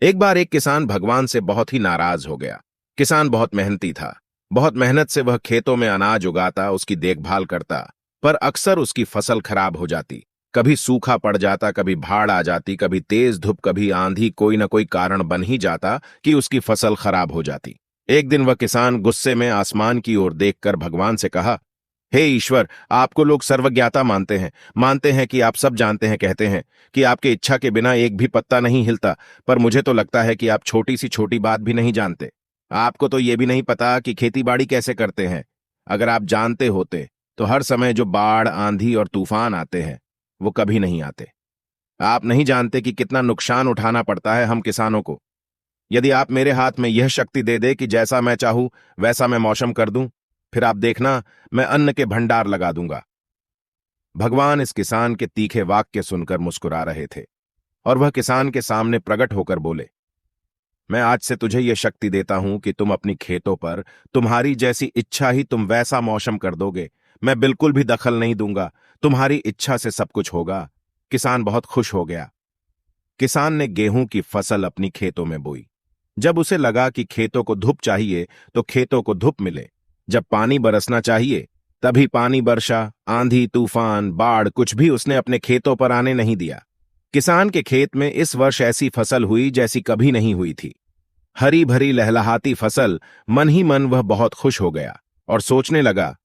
एक बार एक किसान भगवान से बहुत ही नाराज हो गया। किसान बहुत मेहनती था। बहुत मेहनत से वह खेतों में अनाज उगाता, उसकी देखभाल करता, पर अक्सर उसकी फसल खराब हो जाती। कभी सूखा पड़ जाता, कभी बाढ़ आ जाती, कभी तेज धूप, कभी आंधी, कोई न कोई कारण बन ही जाता कि उसकी फसल खराब हो जाती। एक दिन वह किसान गुस्से में आसमान की ओर देखकर भगवान से कहा, हे ईश्वर, आपको लोग सर्वज्ञाता मानते हैं कि आप सब जानते हैं, कहते हैं कि आपके इच्छा के बिना एक भी पत्ता नहीं हिलता। पर मुझे तो लगता है कि आप छोटी सी छोटी बात भी नहीं जानते। आपको तो ये भी नहीं पता कि खेतीबाड़ी कैसे करते हैं। अगर आप जानते होते तो हर समय जो बाढ़, आंधी और तूफान आते हैं वो कभी नहीं आते। आप नहीं जानते कि कितना नुकसान उठाना पड़ता है हम किसानों को। यदि आप मेरे हाथ में यह शक्ति दे दे कि जैसा मैं चाहूं वैसा मैं मौसम कर दूं, फिर आप देखना, मैं अन्न के भंडार लगा दूंगा। भगवान इस किसान के तीखे वाक्य सुनकर मुस्कुरा रहे थे और वह किसान के सामने प्रकट होकर बोले, मैं आज से तुझे यह शक्ति देता हूं कि तुम अपनी खेतों पर तुम्हारी जैसी इच्छा ही तुम वैसा मौसम कर दोगे। मैं बिल्कुल भी दखल नहीं दूंगा, तुम्हारी इच्छा से सब कुछ होगा। किसान बहुत खुश हो गया। किसान ने गेहूं की फसल अपनी खेतों में बोई। जब उसे लगा कि खेतों को धूप चाहिए तो खेतों को धूप मिले, जब पानी बरसना चाहिए तभी पानी बरसा। आंधी, तूफान, बाढ़ कुछ भी उसने अपने खेतों पर आने नहीं दिया। किसान के खेत में इस वर्ष ऐसी फसल हुई जैसी कभी नहीं हुई थी। हरी भरी लहलहाती फसल। मन ही मन वह बहुत खुश हो गया और सोचने लगा,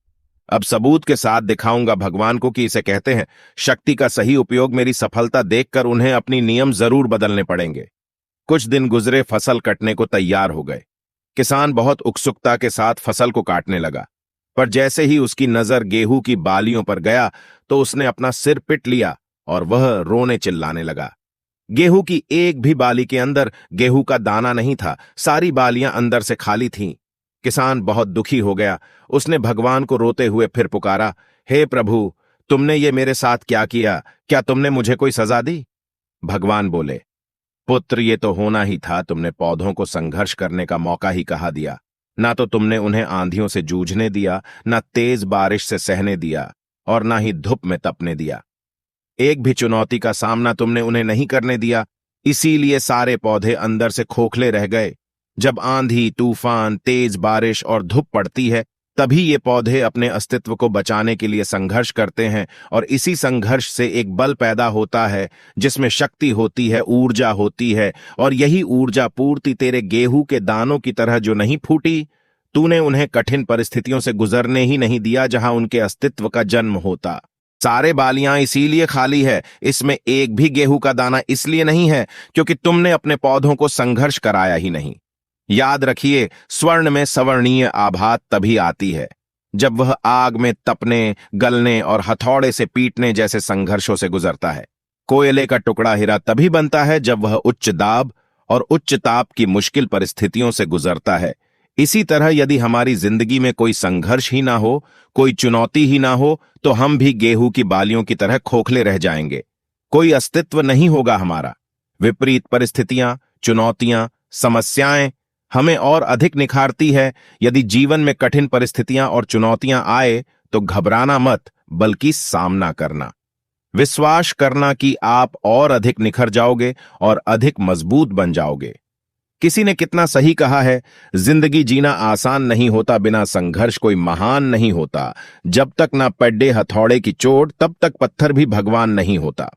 अब सबूत के साथ दिखाऊंगा भगवान को कि इसे कहते हैं शक्ति का सही उपयोग। मेरी सफलता देखकर उन्हें अपनी नियम जरूर बदलने पड़ेंगे। कुछ दिन गुजरे, फसल कटने को तैयार हो गए। किसान बहुत उत्सुकता के साथ फसल को काटने लगा, पर जैसे ही उसकी नजर गेहूं की बालियों पर गया तो उसने अपना सिर पिट लिया और वह रोने चिल्लाने लगा। गेहूं की एक भी बाली के अंदर गेहूं का दाना नहीं था, सारी बालियां अंदर से खाली थीं। किसान बहुत दुखी हो गया। उसने भगवान को रोते हुए फिर पुकारा, हे प्रभु, तुमने ये मेरे साथ क्या किया? क्या तुमने मुझे कोई सजा दी? भगवान बोले, पुत्र, ये तो होना ही था। तुमने पौधों को संघर्ष करने का मौका ही कहा दिया। ना तो तुमने उन्हें आंधियों से जूझने दिया, ना तेज बारिश से सहने दिया, और ना ही धूप में तपने दिया। एक भी चुनौती का सामना तुमने उन्हें नहीं करने दिया। इसीलिए सारे पौधे अंदर से खोखले रह गए। जब आंधी, तूफान, तेज बारिश और धूप पड़ती है तभी ये पौधे अपने अस्तित्व को बचाने के लिए संघर्ष करते हैं, और इसी संघर्ष से एक बल पैदा होता है जिसमें शक्ति होती है, ऊर्जा होती है। और यही ऊर्जा पूर्ति तेरे गेहूं के दानों की तरह जो नहीं फूटी, तूने उन्हें कठिन परिस्थितियों से गुजरने ही नहीं दिया जहां उनके अस्तित्व का जन्म होता। सारे बालियां इसीलिए खाली है, इसमें एक भी गेहूं का दाना इसलिए नहीं है क्योंकि तुमने अपने पौधों को संघर्ष कराया ही नहीं। याद रखिए, स्वर्ण में सवर्णीय आभा तभी आती है जब वह आग में तपने, गलने और हथौड़े से पीटने जैसे संघर्षों से गुजरता है। कोयले का टुकड़ा हीरा तभी बनता है जब वह उच्च दाब और उच्च ताप की मुश्किल परिस्थितियों से गुजरता है। इसी तरह यदि हमारी जिंदगी में कोई संघर्ष ही ना हो, कोई चुनौती ही ना हो, तो हम भी गेहूं की बालियों की तरह खोखले रह जाएंगे। कोई अस्तित्व नहीं होगा हमारा। विपरीत परिस्थितियां, चुनौतियां, समस्याएं हमें और अधिक निखारती है। यदि जीवन में कठिन परिस्थितियां और चुनौतियां आए तो घबराना मत, बल्कि सामना करना। विश्वास करना कि आप और अधिक निखर जाओगे और अधिक मजबूत बन जाओगे। किसी ने कितना सही कहा है, जिंदगी जीना आसान नहीं होता, बिना संघर्ष कोई महान नहीं होता। जब तक ना पड्डे हथौड़े की चोट, तब तक पत्थर भी भगवान नहीं होता।